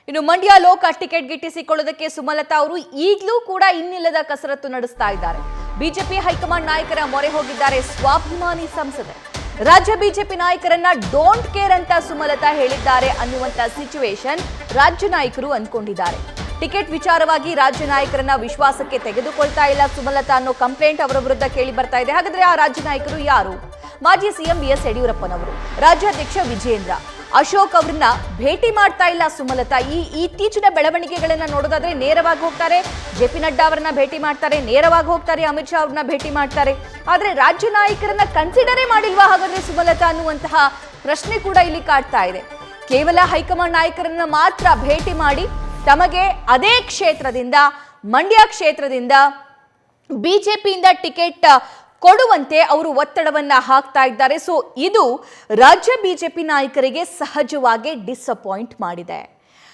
ಇನ್ನು ಮಂಡ್ಯ ಲೋಕ ಟಿಕೆಟ್ ಗಿಟ್ಟಿಸಿಕೊಳ್ಳೋದಕ್ಕೆ ಸುಮಲತಾ ಅವರು ಈಗಲೂ ಕೂಡ ಇನ್ನಿಲ್ಲದ ಕಸರತ್ತು ನಡೆಸ್ತಾ ಇದ್ದಾರೆ. ಬಿಜೆಪಿ ಹೈಕಮಾಂಡ್ ನಾಯಕರ ಮೊರೆ ಹೋಗಿದ್ದಾರೆ ಸ್ವಾಭಿಮಾನಿ ಸಂಸದೆ. ರಾಜ್ಯ ಬಿಜೆಪಿ ನಾಯಕರನ್ನ ಡೋಂಟ್ ಕೇರ್ ಅಂತ ಸುಮಲತಾ ಹೇಳಿದ್ದಾರೆ ಅನ್ನುವಂತ ಸಿಚುವೇಶನ್ ರಾಜ್ಯ ನಾಯಕರು ಅಂದ್ಕೊಂಡಿದ್ದಾರೆ. ಟಿಕೆಟ್ ವಿಚಾರವಾಗಿ ರಾಜ್ಯ ನಾಯಕರನ್ನ ವಿಶ್ವಾಸಕ್ಕೆ ತೆಗೆದುಕೊಳ್ತಾ ಇಲ್ಲ ಸುಮಲತಾ ಅನ್ನೋ ಕಂಪ್ಲೇಂಟ್ ಅವರ ವಿರುದ್ಧ ಕೇಳಿ ಬರ್ತಾ ಇದೆ. ಹಾಗಾದ್ರೆ ಆ ರಾಜ್ಯ ನಾಯಕರು ಯಾರು? ಮಾಜಿ ಸಿಎಂ ಬಿಎಸ್ ಯಡಿಯೂರಪ್ಪನವರು, ರಾಜ್ಯಾಧ್ಯಕ್ಷ ವಿಜೇಂದ್ರ, ಅಶೋಕ್ ಅವರನ್ನ ಭೇಟಿ ಮಾಡ್ತಾ ಇಲ್ಲ ಸುಮಲತಾ. ಈ ಇತ್ತೀಚಿನ ಬೆಳವಣಿಗೆಗಳನ್ನ ನೋಡೋದಾದ್ರೆ ನೇರವಾಗಿ ಹೋಗ್ತಾರೆ, ಜೆಪಿ ನಡ್ಡಾ ಅವರನ್ನ ಭೇಟಿ ಮಾಡ್ತಾರೆ, ನೇರವಾಗಿ ಹೋಗ್ತಾರೆ, ಅಮಿತ್ ಶಾ ಅವ್ರನ್ನ ಭೇಟಿ ಮಾಡ್ತಾರೆ. ಆದ್ರೆ ರಾಜ್ಯ ನಾಯಕರನ್ನ ಕನ್ಸಿಡರೇ ಮಾಡಿಲ್ವಾ ಹಾಗಾದ್ರೆ ಸುಮಲತಾ ಅನ್ನುವಂತಹ ಪ್ರಶ್ನೆ ಕೂಡ ಇಲ್ಲಿ ಕಾಡ್ತಾ ಇದೆ. ಕೇವಲ ಹೈಕಮಾಂಡ್ ನಾಯಕರನ್ನ ಮಾತ್ರ ಭೇಟಿ ಮಾಡಿ ತಮಗೆ ಅದೇ ಕ್ಷೇತ್ರದಿಂದ, ಮಂಡ್ಯ ಕ್ಷೇತ್ರದಿಂದ ಬಿಜೆಪಿಯಿಂದ ಟಿಕೆಟ್ ಕೊಡುವಂತೆ ಅವರು ಒತ್ತಡವನ್ನ ಹಾಕ್ತಾ ಇದ್ದಾರೆ. ಸೊ ಇದು ರಾಜ್ಯ ಬಿಜೆಪಿ ನಾಯಕರಿಗೆ ಸಹಜವಾಗಿ ಡಿಸಪಾಯಿಂಟ್ ಮಾಡಿದೆ.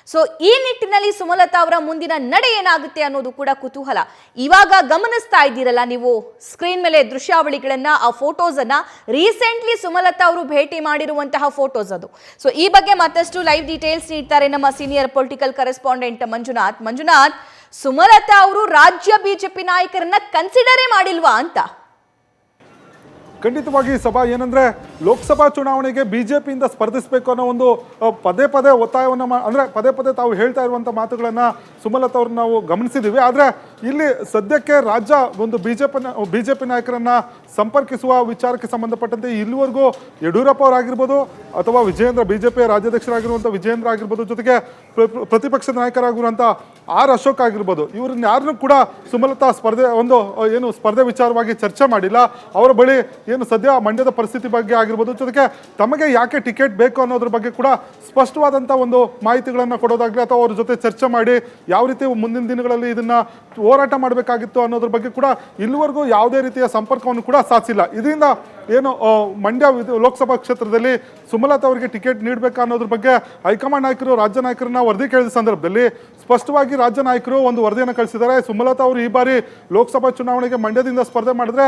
ಸೊ ಈ ನಿಟ್ಟಿನಲ್ಲಿ ಸುಮಲತಾ ಅವರ ಮುಂದಿನ ನಡೆ ಏನಾಗುತ್ತೆ ಅನ್ನೋದು ಕೂಡ ಕುತೂಹಲ. ಇವಾಗ ಗಮನಿಸ್ತಾ ಇದ್ದೀರಲ್ಲ ನೀವು ಸ್ಕ್ರೀನ್ ಮೇಲೆ ದೃಶ್ಯಾವಳಿಗಳನ್ನ, ಆ ಫೋಟೋಸ್ ಅನ್ನ ರೀಸೆಂಟ್ಲಿ ಸುಮಲತಾ ಅವರು ಭೇಟಿ ಮಾಡಿರುವಂತಹ ಫೋಟೋಸ್ ಅದು. ಸೊ ಈ ಬಗ್ಗೆ ಮತ್ತಷ್ಟು ಲೈವ್ ಡೀಟೇಲ್ಸ್ ನೀಡ್ತಾರೆ ನಮ್ಮ senior political correspondent Manjunath, Sumalatha ಅವರು ರಾಜ್ಯ ಬಿಜೆಪಿ ನಾಯಕರನ್ನ ಕನ್ಸಿಡರೇ ಮಾಡಿಲ್ವಾ ಅಂತ? ಖಂಡಿತವಾಗಿ ಸಭಾ ಏನಂದ್ರೆ ಲೋಕಸಭಾ ಚುನಾವಣೆಗೆ ಬಿಜೆಪಿಯಿಂದ ಸ್ಪರ್ಧಿಸಬೇಕು ಅನ್ನೋ ಒಂದು ಪದೇ ಪದೇ ಒತ್ತಾಯವನ್ನು ಅಂದ್ರೆ ಪದೇ ತಾವು ಹೇಳ್ತಾ ಇರುವಂಥ ಮಾತುಗಳನ್ನು ಸುಮಲತಾ ಅವ್ರನ್ನ ನಾವು ಗಮನಿಸಿದ್ದೀವಿ. ಆದರೆ ಇಲ್ಲಿ ಸದ್ಯಕ್ಕೆ ರಾಜ್ಯ ಒಂದು ಬಿಜೆಪಿ ನಾಯಕರನ್ನ ಸಂಪರ್ಕಿಸುವ ವಿಚಾರಕ್ಕೆ ಸಂಬಂಧಪಟ್ಟಂತೆ ಇಲ್ಲಿವರೆಗೂ ಯಡಿಯೂರಪ್ಪ ಅವರಾಗಿರ್ಬೋದು ಅಥವಾ ವಿಜೇಂದ್ರ, ಬಿಜೆಪಿಯ ರಾಜ್ಯಾಧ್ಯಕ್ಷರಾಗಿರುವಂಥ ವಿಜೇಂದ್ರ ಆಗಿರ್ಬೋದು, ಜೊತೆಗೆ ಪ್ರತಿಪಕ್ಷದ ನಾಯಕರಾಗಿರುವಂಥ ಅಶೋಕ್ ಆಗಿರ್ಬೋದು, ಇವ್ರನ್ನ ಯಾರನ್ನೂ ಕೂಡ ಸುಮಲತಾ ಸ್ಪರ್ಧೆ ವಿಚಾರವಾಗಿ ಚರ್ಚೆ ಮಾಡಿಲ್ಲ. ಅವರ ಬಳಿ ಏನು ಸದ್ಯ ಮಂಡ್ಯದ ಪರಿಸ್ಥಿತಿ ಬಗ್ಗೆ ಆಗಿರ್ಬೋದು, ಜೊತೆಗೆ ತಮಗೆ ಯಾಕೆ ಟಿಕೆಟ್ ಬೇಕು ಅನ್ನೋದ್ರ ಬಗ್ಗೆ ಕೂಡ ಸ್ಪಷ್ಟವಾದಂಥ ಒಂದು ಮಾಹಿತಿಗಳನ್ನು ಕೊಡೋದಾಗಲಿ ಅಥವಾ ಅವ್ರ ಜೊತೆ ಚರ್ಚೆ ಮಾಡಿ ಯಾವ ರೀತಿ ಮುಂದಿನ ದಿನಗಳಲ್ಲಿ ಇದನ್ನ ಹೋರಾಟ ಮಾಡಬೇಕಾಗಿತ್ತು ಅನ್ನೋದ್ರ ಬಗ್ಗೆ ಕೂಡ ಇಲ್ಲಿವರೆಗೂ ಯಾವುದೇ ರೀತಿಯ ಸಂಪರ್ಕವನ್ನು ಕೂಡ ಸಾಧಿಸಿಲ್ಲ. ಇದರಿಂದ ಏನು ಮಂಡ್ಯ ಲೋಕಸಭಾ ಕ್ಷೇತ್ರದಲ್ಲಿ ಸುಮಲತಾ ಅವರಿಗೆ ಟಿಕೆಟ್ ನೀಡಬೇಕಾ ಅನ್ನೋದ್ರ ಬಗ್ಗೆ ಹೈಕಮಾಂಡ್ ನಾಯಕರು ರಾಜ್ಯ ನಾಯಕರನ್ನ ವರದಿ ಕೇಳಿದ ಸಂದರ್ಭದಲ್ಲಿ ಸ್ಪಷ್ಟವಾಗಿ ರಾಜ್ಯ ನಾಯಕರು ಒಂದು ವರದಿಯನ್ನು ಕಳಿಸಿದ್ದಾರೆ. ಸುಮಲತಾ ಅವರು ಈ ಬಾರಿ ಲೋಕಸಭಾ ಚುನಾವಣೆಗೆ ಮಂಡ್ಯದಿಂದ ಸ್ಪರ್ಧೆ ಮಾಡಿದ್ರೆ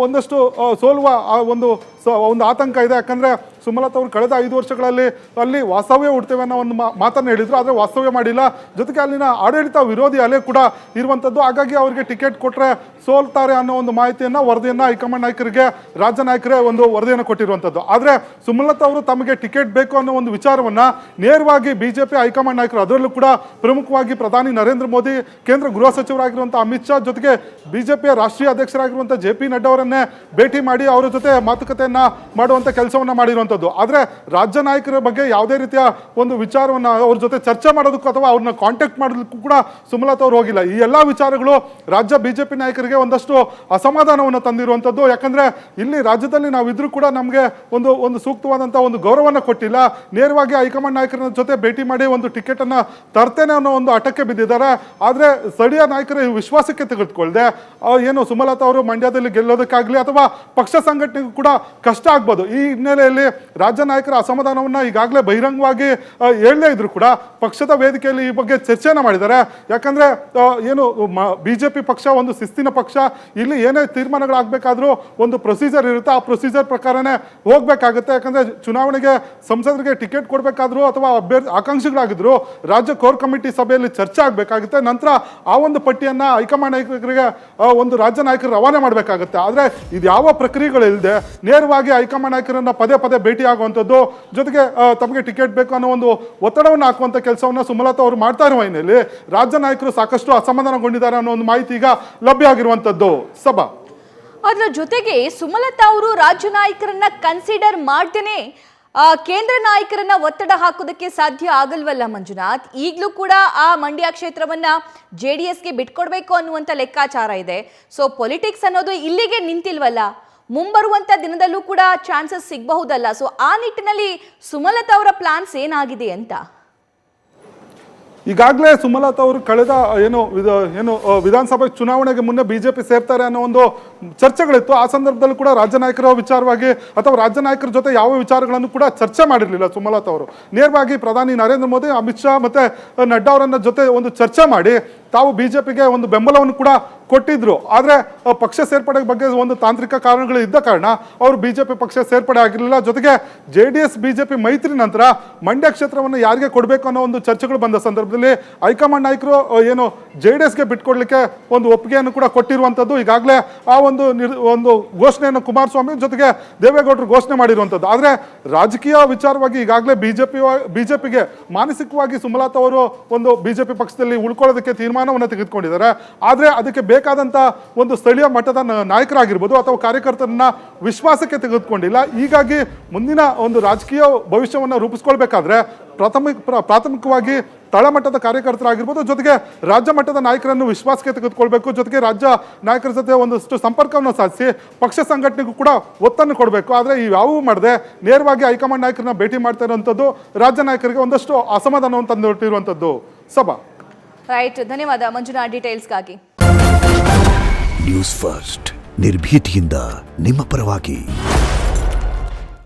ಒಂದಷ್ಟು ಸೋಲುವ ಒಂದು ಆತಂಕ ಇದೆ. ಯಾಕಂದ್ರೆ ಸುಮಲತಾ ಅವರು ಕಳೆದ 5 ವರ್ಷಗಳಲ್ಲಿ ಅಲ್ಲಿ ವಾಸ್ತವ್ಯ ಹುಡ್ತೇವೆ ಅನ್ನೋ ಒಂದು ಮಾತನ್ನು ಹೇಳಿದ್ರು, ಆದರೆ ವಾಸ್ತವ್ಯ ಮಾಡಿಲ್ಲ. ಜೊತೆಗೆ ಅಲ್ಲಿನ ಆಡಳಿತ ವಿರೋಧಿ ಅಲೆ ಕೂಡ ಇರುವಂಥದ್ದು. ಹಾಗಾಗಿ ಅವರಿಗೆ ಟಿಕೆಟ್ ಕೊಟ್ಟರೆ ಸೋಲ್ತಾರೆ ಅನ್ನೋ ಒಂದು ಮಾಹಿತಿಯನ್ನು ವರದಿಯನ್ನು ಹೈಕಮಾಂಡ್ ನಾಯಕರಿಗೆ ರಾಜ್ಯ ನಾಯಕರೇ ಒಂದು ವರದಿಯನ್ನು ಕೊಟ್ಟಿರುವಂಥದ್ದು. ಆದರೆ ಸುಮಲತಾ ಅವರು ತಮಗೆ ಟಿಕೆಟ್ ಬೇಕು ಅನ್ನೋ ಒಂದು ವಿಚಾರವನ್ನು ನೇರವಾಗಿ ಬಿಜೆಪಿ ಹೈಕಮಾಂಡ್ ನಾಯಕರು, ಅದರಲ್ಲೂ ಕೂಡ ಪ್ರಮುಖವಾಗಿ ಪ್ರಧಾನಿ ನರೇಂದ್ರ ಮೋದಿ, ಕೇಂದ್ರ ಗೃಹ ಸಚಿವರಾಗಿರುವಂಥ ಅಮಿತ್ ಶಾ, ಜೊತೆಗೆ ಬಿಜೆಪಿಯ ರಾಷ್ಟ್ರೀಯ ಅಧ್ಯಕ್ಷರಾಗಿರುವಂಥ ಜೆಪಿ ನಡ್ಡಾ ಅವರನ್ನೇ ಭೇಟಿ ಮಾಡಿ ಅವರ ಜೊತೆ ಮಾತುಕತೆಯನ್ನ ಮಾಡುವಂಥ ಕೆಲಸವನ್ನ ಮಾಡಿರುವಂಥದ್ದು. ಆದರೆ ರಾಜ್ಯ ನಾಯಕರ ಬಗ್ಗೆ ಯಾವುದೇ ರೀತಿಯ ಒಂದು ವಿಚಾರವನ್ನು ಅವ್ರ ಜೊತೆ ಚರ್ಚೆ ಮಾಡೋದಕ್ಕೂ ಅಥವಾ ಅವ್ರನ್ನ ಕಾಂಟ್ಯಾಕ್ಟ್ ಮಾಡೋದಕ್ಕೂ ಕೂಡ ಸುಮಲತಾ ಅವರು ಹೋಗಿಲ್ಲ. ಈ ಎಲ್ಲ ವಿಚಾರಗಳು ರಾಜ್ಯ ಬಿಜೆಪಿ ನಾಯಕರಿಗೆ ಒಂದಷ್ಟು ಅಸಮಾಧಾನವನ್ನು ತಂದಿರುವಂಥದ್ದು. ಯಾಕಂದ್ರೆ ಇಲ್ಲಿ ರಾಜ್ಯದಲ್ಲಿ ನಾವಿದ್ರೂ ಕೂಡ ನಮಗೆ ಒಂದು ಸೂಕ್ತವಾದಂಥ ಒಂದು ಗೌರವವನ್ನು ಕೊಟ್ಟಿಲ್ಲ. ನೇರವಾಗಿ ಹೈಕಮಾಂಡ್ ನಾಯಕರ ಜೊತೆ ಭೇಟಿ ಮಾಡಿ ಒಂದು ಟಿಕೆಟ್ ಅನ್ನ ತರ್ತೇನೆ ಅನ್ನೋ ಒಂದು ಹಠಕ್ಕೆ ಬಿದ್ದಿದ್ದಾರೆ. ಆದರೆ ಸ್ಥಳೀಯ ನಾಯಕರ ವಿಶ್ವಾಸಕ್ಕೆ ತೆಗೆದುಕೊಳ್ಳದೆ ಏನು ಸುಮಲತಾ ಅವರು ಮಂಡ್ಯದಲ್ಲಿ ಗೆಲ್ಲೋದಕ್ಕಾಗಲಿ ಅಥವಾ ಪಕ್ಷ ಸಂಘಟನೆಗೂ ಕೂಡ ಕಷ್ಟ ಆಗ್ಬೋದು. ಈ ಹಿನ್ನೆಲೆಯಲ್ಲಿ ರಾಜ್ಯ ನಾಯಕರ ಅಸಮಾಧಾನವನ್ನು ಈಗಾಗಲೇ ಬಹಿರಂಗವಾಗಿ ಹೇಳದೇ ಇದ್ರು ಕೂಡ ಪಕ್ಷದ ವೇದಿಕೆಯಲ್ಲಿ ಈ ಬಗ್ಗೆ ಚರ್ಚೆಯನ್ನು ಮಾಡಿದ್ದಾರೆ. ಯಾಕಂದ್ರೆ ಏನು ಬಿಜೆಪಿ ಪಕ್ಷ ಒಂದು ಶಿಸ್ತಿನ ಪಕ್ಷ, ಇಲ್ಲಿ ಏನೇ ತೀರ್ಮಾನಗಳಾಗಬೇಕಾದ್ರೂ ಒಂದು ಪ್ರೊಸೀಜರ್ ಇರುತ್ತೆ, ಆ ಪ್ರೊಸೀಜರ್ ಪ್ರಕಾರನೇ ಹೋಗ್ಬೇಕಾಗುತ್ತೆ. ಯಾಕಂದ್ರೆ ಚುನಾವಣೆಗೆ ಸಂಸದರಿಗೆ ಟಿಕೆಟ್ ಕೊಡಬೇಕಾದ್ರು ಅಥವಾ ಆಕಾಂಕ್ಷಿಗಳಾಗಿದ್ರು ರಾಜ್ಯ ಕೋರ್ ಕಮಿಟಿ ಸಭೆಯಲ್ಲಿ ಚರ್ಚೆ ಆಗಬೇಕಾಗುತ್ತೆ. ನಂತರ ಆ ಒಂದು ಪಟ್ಟಿಯನ್ನ ಹೈಕಮಾಂಡ್ ನಾಯಕರಿಗೆ ಒಂದು ರಾಜ್ಯ ನಾಯಕರು ರವಾನೆ ಮಾಡಬೇಕಾಗುತ್ತೆ. ಆದರೆ ಇದು ಯಾವ ಪ್ರಕ್ರಿಯೆಗಳಿಲ್ಲದೆ ನೇರವಾಗಿ ಹೈಕಮಾಂಡ್ ನಾಯಕರನ್ನ ಪದೇ ಭೇಟಿ ಆಗುವಂಥದ್ದು, ಜೊತೆಗೆ ತಮಗೆ ಟಿಕೆಟ್ ಬೇಕು ಅನ್ನೋ ಒಂದು ಒತ್ತಡವನ್ನು ಹಾಕುವಂಥ ಕೆಲಸವನ್ನು ಸುಮಲತಾ ಅವರು ಮಾಡ್ತಾ ಇರುವ ಹಿನ್ನೆಲೆಯಲ್ಲಿ ರಾಜ್ಯ ನಾಯಕರು ಸಾಕಷ್ಟು ಅಸಮಾಧಾನಗೊಂಡಿದ್ದಾರೆ ಅನ್ನೋ ಒಂದು ಮಾಹಿತಿ ಈಗ ಲಭ್ಯ ಆಗಿರುವಂಥದ್ದು. ಸಭಾ ಅದರ ಜೊತೆಗೆ ಸುಮಲತಾ ಅವರು ರಾಜ್ಯ ನಾಯಕರನ್ನ ಕನ್ಸಿಡರ್ ಮಾಡ್ದೇನೆ ಕೇಂದ್ರ ನಾಯಕರನ್ನ ಒತ್ತಡ ಹಾಕೋದಕ್ಕೆ ಸಾಧ್ಯ ಆಗಲ್ವಲ್ಲ ಮಂಜುನಾಥ್? ಈಗಲೂ ಕೂಡ ಆ ಮಂಡ್ಯ ಕ್ಷೇತ್ರವನ್ನ JDSಗೆ ಬಿಟ್ಕೊಡ್ಬೇಕು ಅನ್ನುವಂಥ ಲೆಕ್ಕಾಚಾರ ಇದೆ. ಸೊ ಪೊಲಿಟಿಕ್ಸ್ ಅನ್ನೋದು ಇಲ್ಲಿಗೆ ನಿಂತಿಲ್ವಲ್ಲ, ಮುಂಬರುವಂತ ದಿನದಲ್ಲೂ ಕೂಡ ಚಾನ್ಸಸ್ ಸಿಗಬಹುದಲ್ಲ. ಸೊ ಆ ನಿಟ್ಟಿನಲ್ಲಿ ಸುಮಲತಾ ಅವರ ಪ್ಲಾನ್ಸ್ ಏನಾಗಿದೆ ಅಂತ? ಈಗಾಗಲೇ ಸುಮಲತಾ ಅವರು ಕಳೆದ ವಿಧಾನಸಭೆ ಚುನಾವಣೆಗೆ ಮುನ್ನ ಬಿಜೆಪಿ ಸೇರ್ತಾರೆ ಅನ್ನೋ ಒಂದು ಚರ್ಚೆಗಳಿತ್ತು. ಆ ಸಂದರ್ಭದಲ್ಲೂ ಕೂಡ ರಾಜ್ಯ ನಾಯಕರ ವಿಚಾರವಾಗಿ ಅಥವಾ ರಾಜ್ಯ ನಾಯಕರ ಜೊತೆ ಯಾವ ವಿಚಾರಗಳನ್ನು ಕೂಡ ಚರ್ಚೆ ಮಾಡಿರಲಿಲ್ಲ ಸುಮಲತಾ ಅವರು. ನೇರವಾಗಿ ಪ್ರಧಾನಿ ನರೇಂದ್ರ ಮೋದಿ, ಅಮಿತ್ ಶಾ ಮತ್ತೆ ನಡ್ಡಾ ಅವರನ್ನ ಜೊತೆ ಒಂದು ಚರ್ಚೆ ಮಾಡಿ ತಾವು ಬಿಜೆಪಿಗೆ ಒಂದು ಬೆಂಬಲವನ್ನು ಕೂಡ ಕೊಟ್ಟಿದ್ರು. ಆದರೆ ಪಕ್ಷ ಸೇರ್ಪಡೆ ಬಗ್ಗೆ ಒಂದು ತಾಂತ್ರಿಕ ಕಾರಣಗಳು ಇದ್ದ ಕಾರಣ ಅವರು ಬಿಜೆಪಿ ಪಕ್ಷ ಸೇರ್ಪಡೆ ಆಗಿರಲಿಲ್ಲ. ಜೊತೆಗೆ JDS ಬಿಜೆಪಿ ಮೈತ್ರಿ ನಂತರ ಮಂಡ್ಯ ಕ್ಷೇತ್ರವನ್ನು ಯಾರಿಗೆ ಕೊಡಬೇಕು ಅನ್ನೋ ಒಂದು ಚರ್ಚೆಗಳು ಬಂದ ಸಂದರ್ಭದಲ್ಲಿ ಹೈಕಮಾಂಡ್ ನಾಯಕರು ಏನು JDSಗೆ ಬಿಟ್ಕೊಡ್ಲಿಕ್ಕೆ ಒಂದು ಒಪ್ಪಿಗೆಯನ್ನು ಕೂಡ ಕೊಟ್ಟಿರುವಂಥದ್ದು. ಈಗಾಗಲೇ ಆ ಒಂದು ಘೋಷಣೆಯನ್ನು ಕುಮಾರಸ್ವಾಮಿ ಜೊತೆಗೆ ದೇವೇಗೌಡರು ಘೋಷಣೆ ಮಾಡಿರುವಂಥದ್ದು. ಆದರೆ ರಾಜಕೀಯ ವಿಚಾರವಾಗಿ ಈಗಾಗಲೇ ಬಿಜೆಪಿಗೆ ಮಾನಸಿಕವಾಗಿ ಸುಮಲತಾ ಅವರು ಒಂದು ಬಿಜೆಪಿ ಪಕ್ಷದಲ್ಲಿ ಉಳ್ಕೊಳ್ಳೋದಕ್ಕೆ ತೀರ್ಮಾನವನ್ನು ತೆಗೆದುಕೊಂಡಿದ್ದಾರೆ. ಆದರೆ ಅದಕ್ಕೆ ಬೇಕಾದಂಥ ಒಂದು ಸ್ಥಳೀಯ ಮಟ್ಟದ ನಾಯಕರಾಗಿರ್ಬೋದು ಅಥವಾ ಕಾರ್ಯಕರ್ತರನ್ನ ವಿಶ್ವಾಸಕ್ಕೆ ತೆಗೆದುಕೊಂಡಿಲ್ಲ. ಹೀಗಾಗಿ ಮುಂದಿನ ಒಂದು ರಾಜಕೀಯ ಭವಿಷ್ಯವನ್ನು ರೂಪಿಸ್ಕೊಳ್ಬೇಕಾದ್ರೆ ಪ್ರಾಥಮಿಕವಾಗಿ ತಳಮಟ್ಟದ ಕಾರ್ಯಕರ್ತರಾಗಿರ್ಬೋದು, ಜೊತೆಗೆ ರಾಜ್ಯ ಮಟ್ಟದ ನಾಯಕರನ್ನು ವಿಶ್ವಾಸಕ್ಕೆ ತೆಗೆದುಕೊಳ್ಬೇಕು. ಜೊತೆಗೆ ರಾಜ್ಯ ನಾಯಕರ ಜೊತೆ ಒಂದಷ್ಟು ಸಂಪರ್ಕವನ್ನು ಸಾಧಿಸಿ ಪಕ್ಷ ಸಂಘಟನೆಗೂ ಕೂಡ ಒತ್ತನ್ನು ಕೊಡಬೇಕು. ಆದರೆ ಇವ್ಯಾವೂ ಮಾಡದೆ ನೇರವಾಗಿ ಹೈಕಮಾಂಡ್ ನಾಯಕರನ್ನ ಭೇಟಿ ಮಾಡ್ತಾ ಇರುವಂಥದ್ದು ರಾಜ್ಯ ನಾಯಕರಿಗೆ ಒಂದಷ್ಟು ಅಸಮಾಧಾನವನ್ನು ತಂದೊಟ್ಟಿರುವಂಥದ್ದು. ಸಭಾ ರೈಟ್, ಧನ್ಯವಾದ ಮಂಜುನಾಥ್ ಡೀಟೇಲ್ಸ್ಗಾಗಿ. ನ್ಯೂಸ್ ಫಸ್ಟ್ ನಿರ್ಭೀತಿಯಿಂದ ನಿಮ್ಮ ಪರವಾಗಿ.